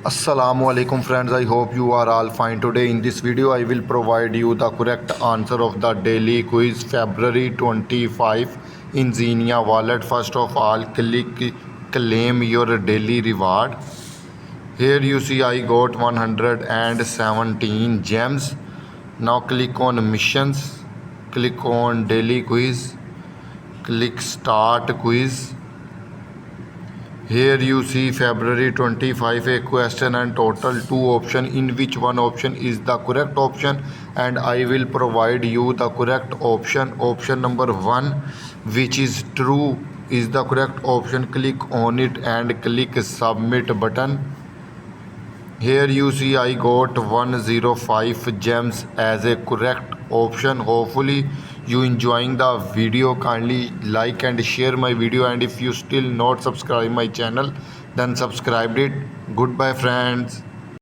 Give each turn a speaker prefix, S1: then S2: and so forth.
S1: Assalamu alaikum friends, I hope you are all fine. Today in this video I will provide you the correct answer of the daily quiz February 25 in XENEA Wallet. First of all, click claim your daily reward. Here you see I got 117 gems. Now click on missions, click on daily quiz, click start quiz. Here you see February 25 a question and total 2 option, in which one option is the correct option, and I will provide you the correct option. Option number 1, which is true, is the correct option. Click on it and click submit button. Here you see I got 105 gems as a correct option. Hopefully you enjoying the video. Kindly like and share my video, and if you still not subscribe my channel then subscribe it. Goodbye friends.